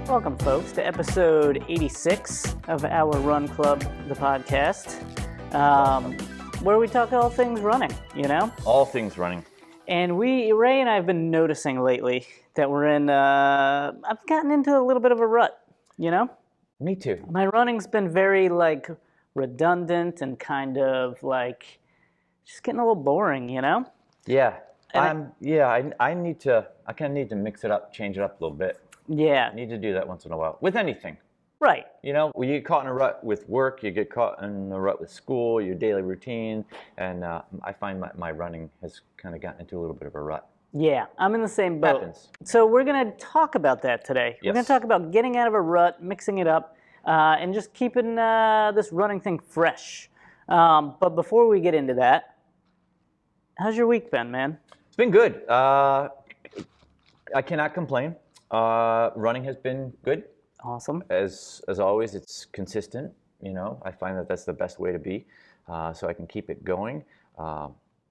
Welcome, folks, to episode 86 of Our Run Club, the podcast, where we talk all things running, you know? All things running. And Ray and I have been noticing lately that we're in, I've gotten into a little bit of a rut, you know? Me too. My running's been very, redundant and kind of, just getting a little boring, you know? Yeah. And I kind of need to mix it up, change it up a little bit. Yeah. I need to do that once in a while. With anything. Right. You know, when you get caught in a rut with work, you get caught in a rut with school, your daily routine, and I find my running has kind of gotten into a little bit of a rut. Yeah, I'm in the same boat. Happens. So we're going to talk about that today. Yes. We're going to talk about getting out of a rut, mixing it up, and just keeping this running thing fresh. But before we get into that, how's your week been, man? It's been good. I cannot complain. Running has been good. Awesome. As always, it's consistent. You know, I find that that's the best way to be, so I can keep it going.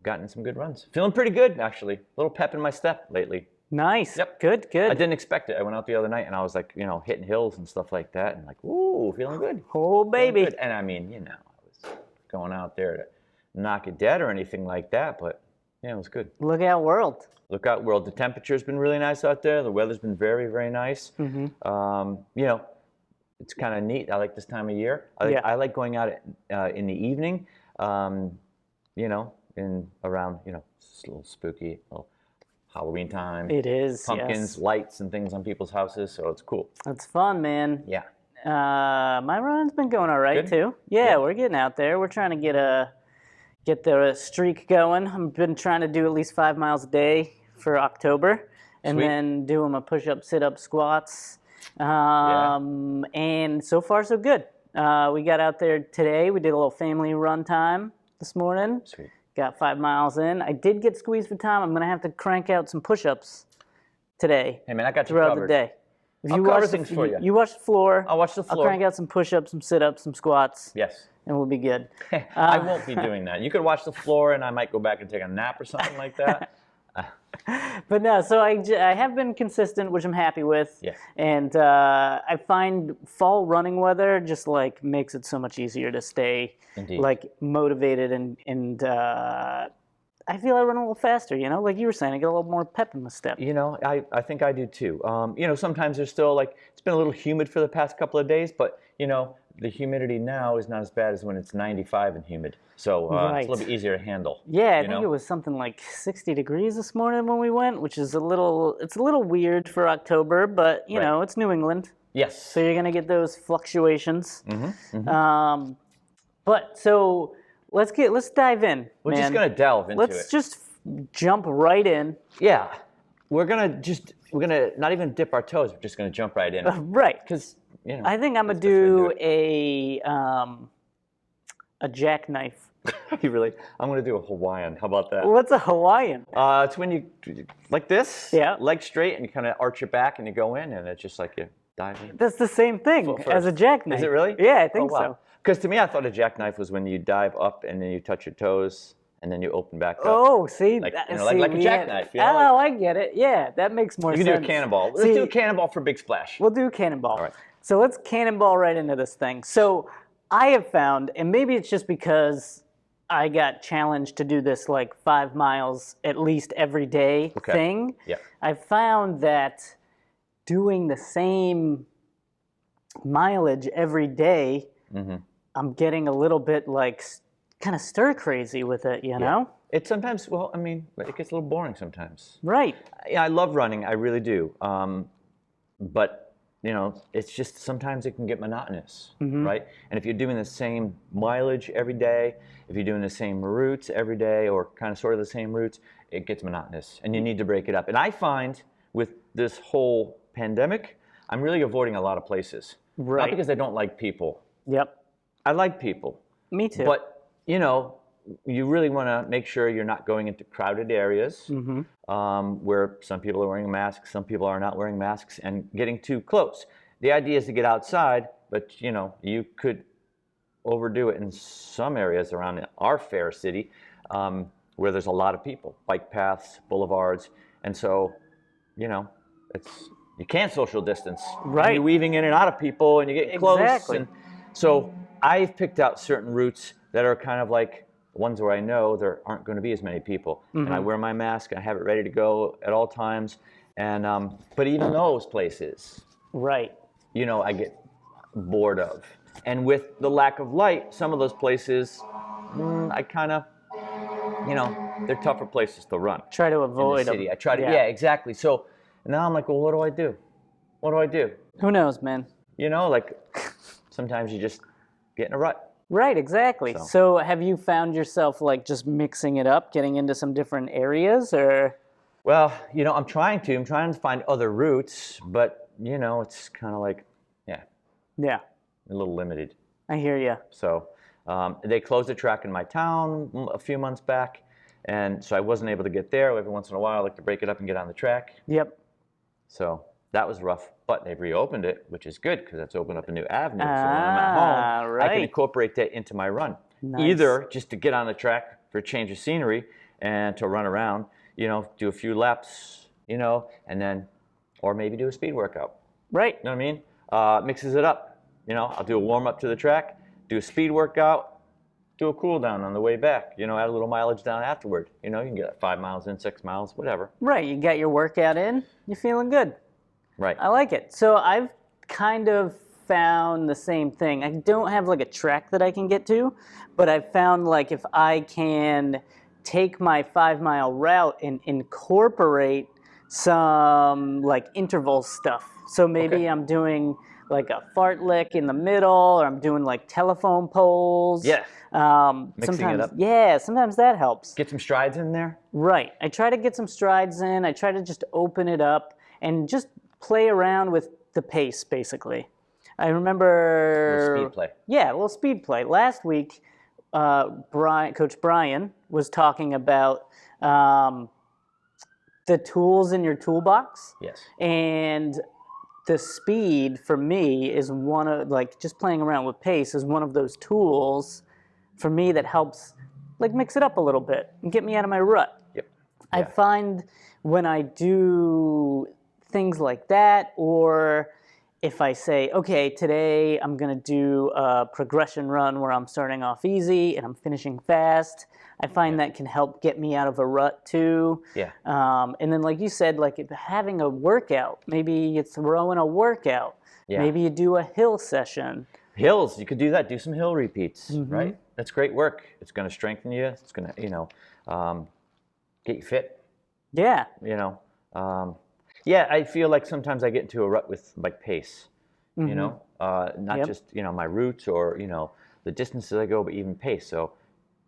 Gotten some good runs. Feeling pretty good, actually. A little pep in my step lately. Nice. Yep. Good. I didn't expect it. I went out the other night and I was like, hitting hills and stuff like that, and ooh, feeling good. Oh, baby. Feeling good. And I mean, I was going out there to knock it dead or anything like that, but yeah, it was good. Look out, world. Look out, world. The temperature's been really nice out there. The weather's been very, very nice. Mm-hmm. It's kind of neat. I like this time of year. I like going out in the evening, in around, it's a little spooky, little Halloween time. It is, pumpkins, yes. Lights, and things on people's houses, so it's cool. It's fun, man. Yeah. My run's been going all right, Good? too. Yeah, we're getting out there. We're trying to get the streak going. I've been trying to do at least 5 miles a day for October, and Sweet. then doing my push-up, sit-up, squats. And so far, so good. We got out there today. We did a little family run time this morning. Sweet. Got 5 miles in. I did get squeezed for time. I'm going to have to crank out some push-ups today. Hey, man, I got you throughout covered. the day. If I'll you cover watch things for you. You watch the floor. I'll watch the floor. I'll crank out some push-ups, some sit-ups, some squats, Yes. and we'll be good. I won't be doing that. You could watch the floor, and I might go back and take a nap or something like that. But no, so I have been consistent, which I'm happy with. Yes. And I find fall running weather just makes it so much easier to stay Indeed. Motivated and I feel I run a little faster, like you were saying, I get a little more pep in my step. I think I do too. Sometimes there's still it's been a little humid for the past couple of days, but the humidity now is not as bad as when it's 95 and humid. So Right. it's a little bit easier to handle. Yeah, I think it was something like 60 degrees this morning when we went, which is it's a little weird for October, but Right. it's New England. Yes. So you're going to get those fluctuations. Mm-hmm. But so let's dive in. We're man. just going to delve into Let's it. just jump right in. Yeah. We're going to not even dip our toes. We're just going to jump right in. Right. Because, I think I'm going to that's the do way to a jackknife. You really? I'm going to do a Hawaiian. How about that? What's a Hawaiian? It's when you, like this, Yeah. leg straight, and you kind of arch your back and you go in, and it's just like you dive in. That's the same thing Well, as a first. jackknife. Is it really? Yeah, I think so. Because to me, I thought a jackknife was when you dive up and then you touch your toes and then you open back up. Oh, see, Like, that- you know, like see, a we jackknife, had- you know, Oh, I get it. Yeah, that makes more You sense. can do a cannonball. Let's See, do a cannonball for Big Splash. We'll do cannonball. All right. So let's cannonball right into this thing. So I have found, and maybe it's just because I got challenged to do this 5 miles at least every day Okay. thing. Yeah. I found that doing the same mileage every day, Mm-hmm. I'm getting a little bit kind of stir crazy with it, you know? It sometimes, it gets a little boring sometimes. Right. Yeah, I love running. I really do. But, it's just sometimes it can get monotonous, right? And if you're doing the same mileage every day, if you're doing the same routes every day or kind of sort of the same routes, it gets monotonous and you need to break it up. And I find with this whole pandemic, I'm really avoiding a lot of places. Right. Not because I don't like people. Yep. I like people. Me too. But, you really want to make sure you're not going into crowded areas where some people are wearing masks, some people are not wearing masks, and getting too close. The idea is to get outside, but, you could overdo it in some areas around our fair city where there's a lot of people, bike paths, boulevards, and so, it's you can't social distance. Right. And you're weaving in and out of people, and you get close. Exactly. And so I've picked out certain routes that are kind of like ones where I know there aren't going to be as many people, and I wear my mask. I have it ready to go at all times. And but even those places, Right. you know, I get bored of. And with the lack of light, some of those places, I kind of, you know, they're tougher places to run. Try to In the avoid city. them. I try to, yeah, exactly. So now I'm like, well, what do I do? What do I do? Who knows, man? You know, like sometimes you just get in a rut. Right, exactly. So. So have you found yourself like just mixing it up, getting into some different areas, or? Well, you know, I'm trying to find other routes, but you know, it's kind of like, Yeah, a little limited. I hear you. So they closed a track in my town a few months back, and so I wasn't able to get there. Every once in a while, I like to break it up and get on the track. Yep. So that was rough, but they've reopened it, which is good because that's opened up a new avenue. So when I'm at home, I can right. incorporate that into my run. Nice. Either just to get on the track for a change of scenery and to run around, you know, do a few laps, you know, and then, or maybe do a speed workout. Right. You know what I mean? Mixes it up. You know, I'll do a warm up to the track, do a speed workout, do a cool down on the way back. You know, add a little mileage down afterward. You know, you can get 5 miles in, 6 miles, whatever. Right. You got your workout in. You're feeling good. Right. I like it. So I've kind of found the same thing. I don't have like a track that I can get to, but I've found like if I can take my 5 mile route and incorporate some like interval stuff. So maybe Okay. I'm doing like a fartlek in the middle, or I'm doing like telephone poles. Yeah. Mixing it sometimes, up. Yeah, sometimes that helps. Get some strides in there. Right. I try to get some strides in. I try to just open it up and just play around with the pace, basically. I remember... Little speed play. Yeah, a little speed play. Last week, Coach Brian was talking about the tools in your toolbox. Yes. And the speed, for me, is one of, like, just playing around with pace is one of those tools for me that helps, like, mix it up a little bit and get me out of my rut. Yep. I Yeah. find when I do things like that, or if I say, okay, today I'm going to do a progression run where I'm starting off easy and I'm finishing fast, I find that can help get me out of a rut too. Yeah. And then, like you said, like if having a workout, maybe you throw in a workout, Yeah. maybe you do a hill session. Hills, you could do that. Do some hill repeats, right? That's great work. It's going to strengthen you. It's going to, you know, get you fit. Yeah. You know, yeah. I feel like sometimes I get into a rut with like pace. You know, not Yep. just you know my routes or you know the distances I go, but even pace. So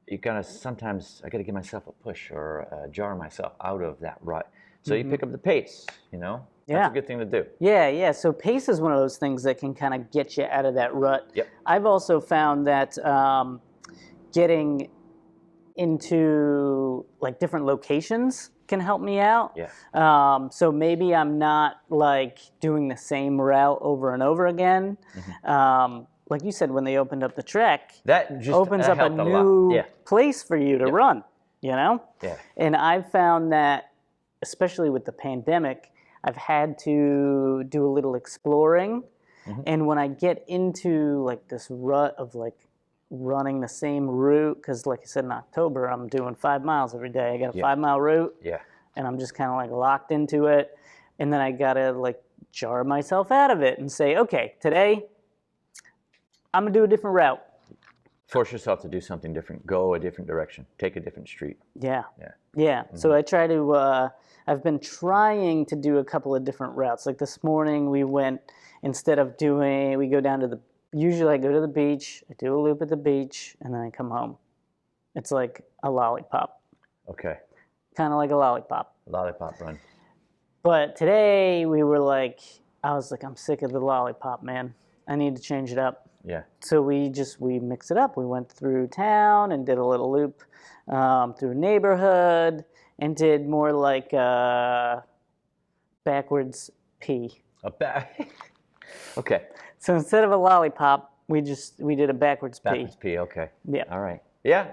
you gotta sometimes I gotta give myself a push or jar myself out of that rut. So you pick up the pace. You know, that's Yeah. a good thing to do. Yeah, yeah. So pace is one of those things that can kind of get you out of that rut. Yep. I've also found that getting into like different locations can help me out. Yeah. So maybe I'm not like doing the same route over and over again. Like you said, when they opened up the track, That just opens up a helped lot. new Yeah. place for you to run, you know? Yeah. And I've found that, especially with the pandemic, I've had to do a little exploring. And when I get into like this rut of like running the same route, because like I said, in October, I'm doing 5 miles every day. I got a 5 mile route, Yeah. and I'm just kind of like locked into it. And then I gotta like jar myself out of it and say, okay, today I'm gonna do a different route. Force yourself to do something different. Go a different direction. Take a different street. Yeah. Yeah. Yeah. So I try to, I've been trying to do a couple of different routes. Like this morning, we went, instead of doing, we go down to the, usually I go to the beach, I do a loop at the beach, and then I come home. It's like a lollipop, Okay. kind of like a lollipop. Lollipop run. But today we were like, I was like, I'm sick of the lollipop, man. I need to change it up. Yeah. So we mixed it up. We went through town and did a little loop through a neighborhood and did more like backwards P. A back. Okay. So instead of a lollipop, we did a backwards P. Backwards P. Okay. Yeah. All right. Yeah.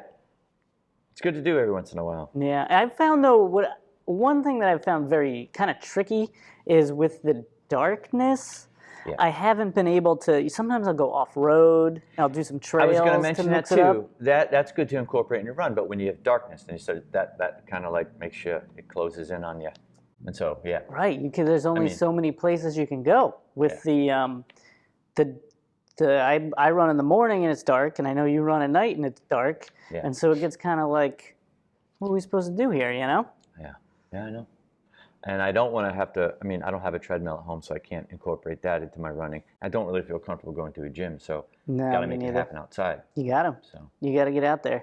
It's good to do every once in a while. Yeah. I found though, one thing that I've found very kind of tricky is with the darkness, Yeah. I haven't been able to. Sometimes I'll go off road. I'll do some I trails was going to to mention that mix it up. too. That's good to incorporate in your run, but when you have darkness, then you start that kind of like makes you it closes in on you, and so yeah. Right, there's only mean- so many places you can go with Yeah. I run in the morning and it's dark, and I know you run at night and it's dark, Yeah. and so it gets kind of like, what are we supposed to do here? Yeah, I know. And I don't want to have to. I mean, I don't have a treadmill at home, so I can't incorporate that into my running. I don't really feel comfortable going to a gym, so No, gotta me make it neither. happen outside. You got to. So You got to get out there.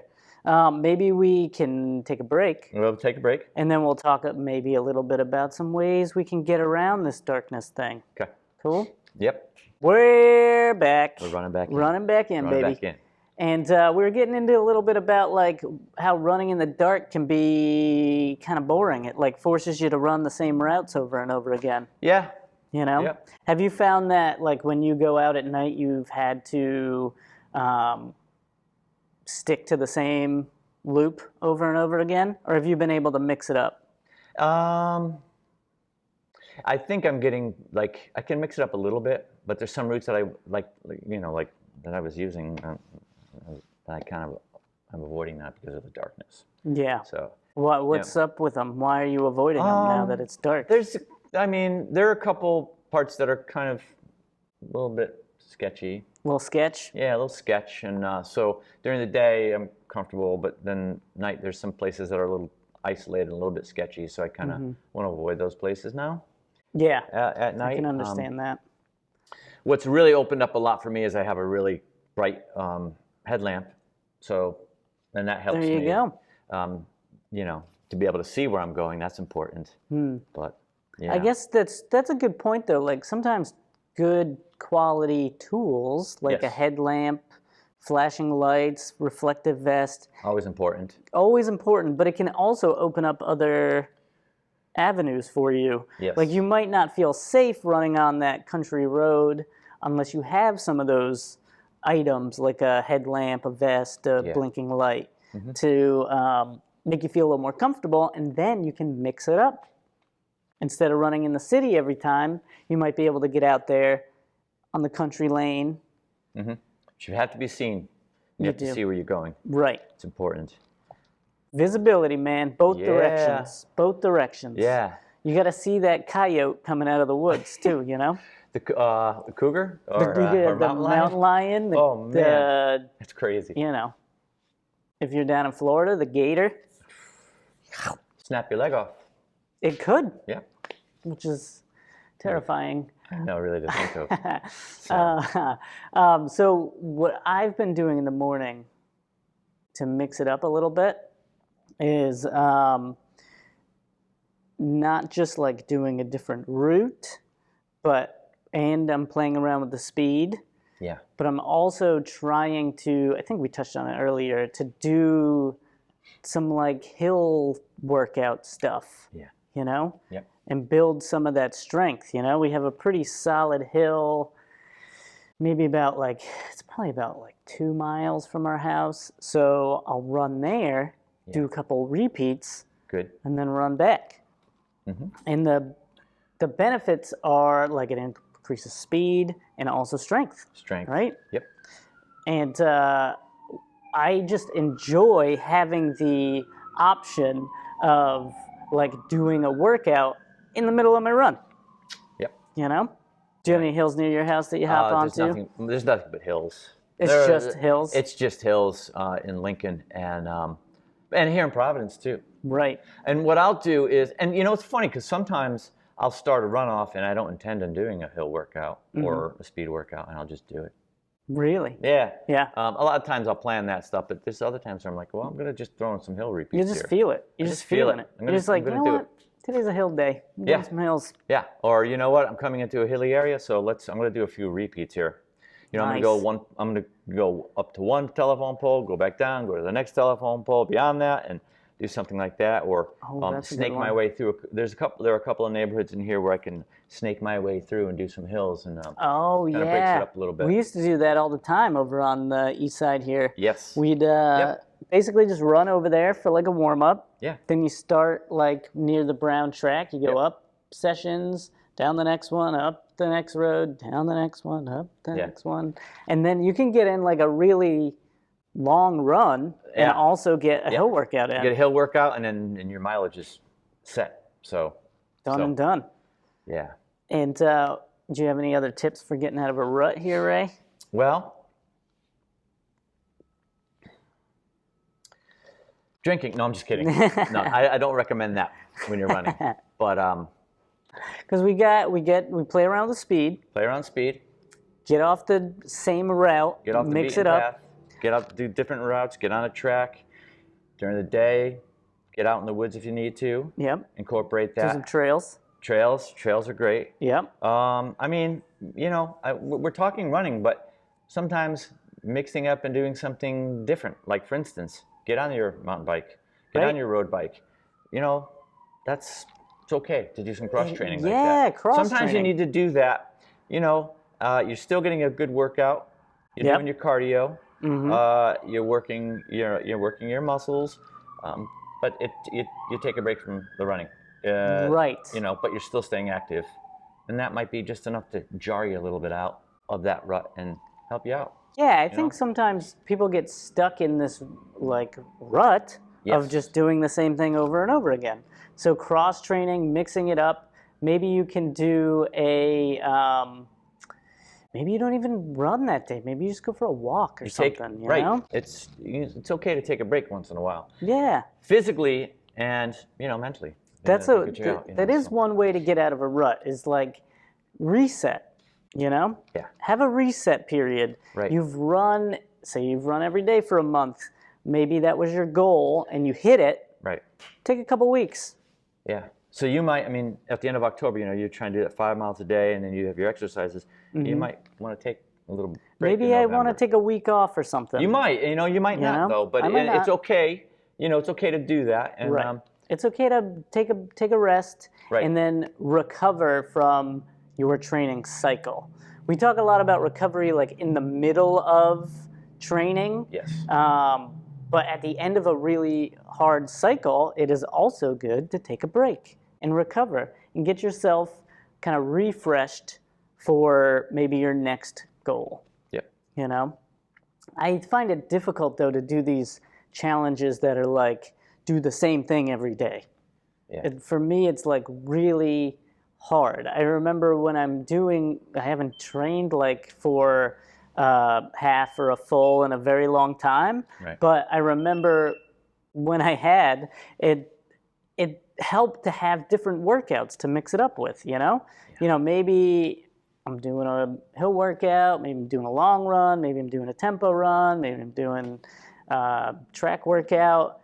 Maybe we can take a break, we'll take a break. and then we'll talk maybe a little bit about some ways we can get around this darkness thing. Okay. Cool? Yep. We're back. We're running back in. Running back in, Running baby. back in. And we were getting into a little bit about like how running in the dark can be kind of boring. It like forces you to run the same routes over and over again. Yeah. You know? Yep. Have you found that like when you go out at night, you've had to stick to the same loop over and over again, or have you been able to mix it up? I think I'm getting like I can mix it up a little bit, but there's some routes that I like that I was using that I kind of I'm avoiding that because of the darkness. Yeah. So What's up with them? Why are you avoiding them now that it's dark? there are a couple parts that are kind of a little bit sketchy. Little sketch. Yeah, a little sketch, and so during the day I'm comfortable, but then night there's some places that are a little isolated, a little bit sketchy, so I kind of want to avoid those places now. Yeah. At night, I can understand that. What's really opened up a lot for me is I have a really bright headlamp, and that helps me. There you go. To be able to see where I'm going, that's important. But yeah, I guess that's a good point though. Like sometimes good quality tools like a Yes. headlamp, flashing lights, reflective vest, always important. always important, but it can also open up other avenues for you. Yes. Like you might not feel safe running on that country road unless you have some of those items like a headlamp, a vest, a Yeah. blinking light to make you feel a little more comfortable, and then you can mix it up. Instead of running in the city every time, you might be able to get out there on the country lane. You have to be seen. You have do. to see where you're going. Right. It's important. Visibility, man. Both Yeah. directions. Both directions. Yeah. You got to see that coyote coming out of the woods too, you know? The cougar or, the mountain mountain lion. Oh, man. It's crazy. You know, if you're down in Florida, the gator. Snap your leg off. It could, Yeah. which is terrifying. No, really to think of. So what I've been doing in the morning to mix it up a little bit is not just like doing a different route, and I'm playing around with the speed, Yeah. but I'm also trying to, I think we touched on it earlier, to do some like hill workout stuff. Yeah. You know? Yep. And build some of that strength. You know, we have a pretty solid hill, maybe it's probably about like 2 miles from our house. So I'll run there, do a couple repeats, Good. and then run back. And the benefits are like it increases speed and also strength, Strength. right? Yep. And I just enjoy having the option of like doing a workout in the middle of my run. Yep. You know? Do you have any hills near your house that you hop onto? There's nothing but hills. It's just hills? It's just hills in Lincoln and here in Providence too. Right. And what I'll do is, and it's funny because sometimes I'll start a runoff and I don't intend on doing a hill workout or a speed workout, and I'll just do it. Really? Yeah. Yeah. A lot of times I'll plan that stuff, but there's other times where I'm like, well, I'm gonna just throw in some hill repeats You just here. feel it. You're just feeling it. You're just like, you know do what? it. Today's a hill day. I'm Yeah. doing some hills. Yeah. Or you know what? I'm coming into a hilly area, so I'm gonna do a few repeats here. I'm Nice. gonna go up to one telephone pole, go back down, go to the next telephone pole beyond that, and do something like that, or that's a good snake my one. way through. There are a couple of neighborhoods in here where I can snake my way through and do some hills, and Oh, Kinda breaks it yeah. up a little bit. We used to do that all the time over on the east side here. yes, We'd basically just run over there for like a warm up. yeah, Then you start like near the brown track. You go Yep. up sessions down the next one, up the next road, down the next one, up the Yeah. next one. And then you can get in like a really long run and Yeah. also get a hill workout in. You get a hill workout, and your mileage is set. So Done and done. Yeah. And do you have any other tips for getting out of a rut here, Ray? Well, drinking. No, I'm just kidding. No, I don't recommend that when you're running. But Because we play around with the speed, play around speed. get off the same route, Get off the mix beaten it up. path. Get up, do different routes. Get on a track during the day. Get out in the woods if you need to. Yep. Incorporate Do that. some trails. Trails are great. Yep. I mean, we're talking running, but sometimes mixing up and doing something different. Like for instance, get on your mountain bike, get on your road bike. It's okay to do some cross training like that. Yeah, cross Sometimes training. you need to do that. You're still getting a good workout. You're doing your cardio. You're working your muscles, but you take a break from the running. Right. But you're still staying active, and that might be just enough to jar you a little bit out of that rut and help you out. Yeah, I think sometimes people get stuck in this like rut of just doing the same thing over and over again. So cross training, mixing it up. Maybe you can do maybe you don't even run that day. Maybe you just go for a walk or something. You know? It's okay to take a break once in a while, Yeah. physically and mentally. That is one way to get out of a rut is like reset, Yeah. Have a reset period. Right. You've run every day for a month. Maybe that was your goal and you hit it. Right. Take a couple weeks. Yeah. So you might, at the end of October, you're trying to do that 5 miles a day, and then you have your exercises. You might want to take a little break. Maybe I want to take a week off or something. You might, you might not though, but it's okay. It's okay to do that. And, right. It's okay to take a rest and then recover from your training cycle. We talk a lot about recovery like in the middle of training. Yes. But at the end of a really hard cycle, it is also good to take a break and recover and get yourself kind of refreshed for maybe your next goal. Yep. I find it difficult though to do these challenges that are like do the same thing every day. Yeah. For me, it's like really hard. I remember when I haven't trained like for half or a full in a very long time, but I remember when I had it helped to have different workouts to mix it up with, maybe I'm doing a hill workout, maybe I'm doing a long run, maybe I'm doing a tempo run, maybe I'm doing a track workout.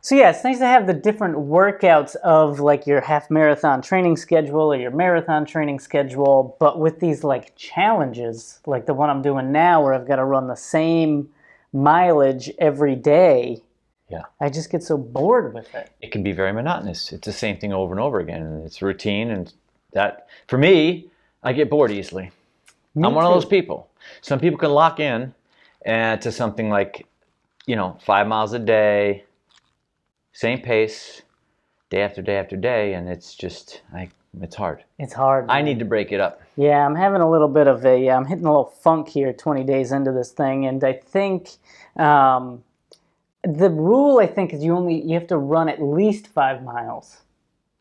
So yeah, it's nice to have the different workouts of like your half marathon training schedule or your marathon training schedule, but with these like challenges, like the one I'm doing now where I've got to run the same mileage every day. Yeah. I just get so bored with it. It can be very monotonous. It's the same thing over and over again. And it's routine, and that, for me, I get bored easily. I'm one of those people. Some people can lock in to something like, 5 miles a day, same pace, day after day after day, and it's just, it's hard. It's hard. I need to break it up. Yeah, I'm having a little bit of I'm hitting a little funk here 20 days into this thing, and I think the rule, is you have to run at least 5 miles.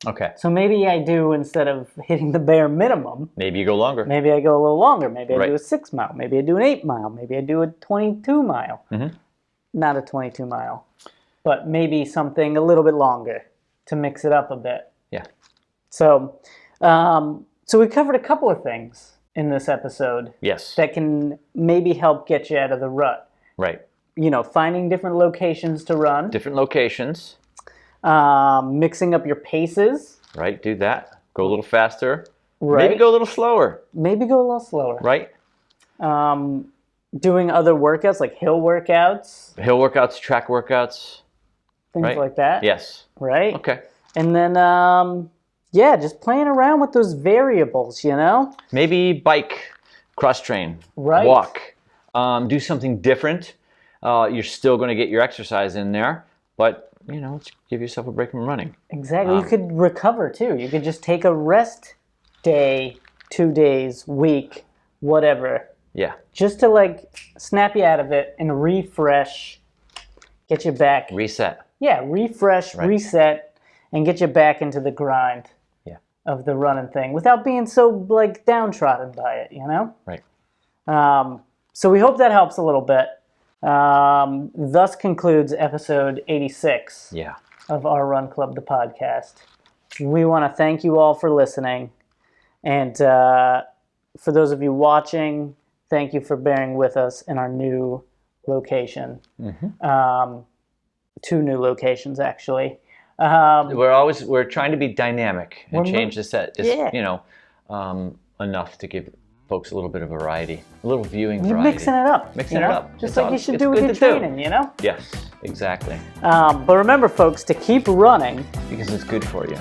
Okay. So maybe I do, instead of hitting the bare minimum, maybe you go longer. Maybe I go a little longer. Maybe I do a 6 mile. Maybe I do an 8 mile. Maybe I do a 22 mile. Mm-hmm. Not a 22 mile, but maybe something a little bit longer to mix it up a bit. Yeah. So, so we covered a couple of things in this episode. Yes. That can maybe help get you out of the rut. Right. Finding different locations to run. Different locations. Mixing up your paces. Right, do that. Go a little faster. Right. Maybe go a little slower. Maybe go a little slower. Right. Doing other workouts like hill workouts. Hill workouts, track workouts. Things like that. Yes. Right? Okay. And then, just playing around with those variables, Maybe bike, cross train, walk. Do something different. You're still going to get your exercise in there, but, give yourself a break from running. Exactly. You could recover, too. You could just take a rest day, 2 days, week, whatever, Yeah. just to like snap you out of it and refresh, get you back. Reset. Yeah, refresh, reset, and get you back into the grind of the running thing without being so like downtrodden by it, you know? Right. So we hope that helps a little bit. Thus concludes episode 86 Yeah. of Our Run Club, the podcast. We want to thank you all for listening. And for those of you watching, thank you for bearing with us in our new location. 2 new locations, actually. We're trying to be dynamic and change the set. Yeah. You know, enough to give folks a little bit of variety, a little viewing You're variety. mixing it up. Mixing you know? it up. Just It's like all- you should it's do with good your to do. training, you know? Yes, exactly. But remember, folks, to keep running, Because it's good for you.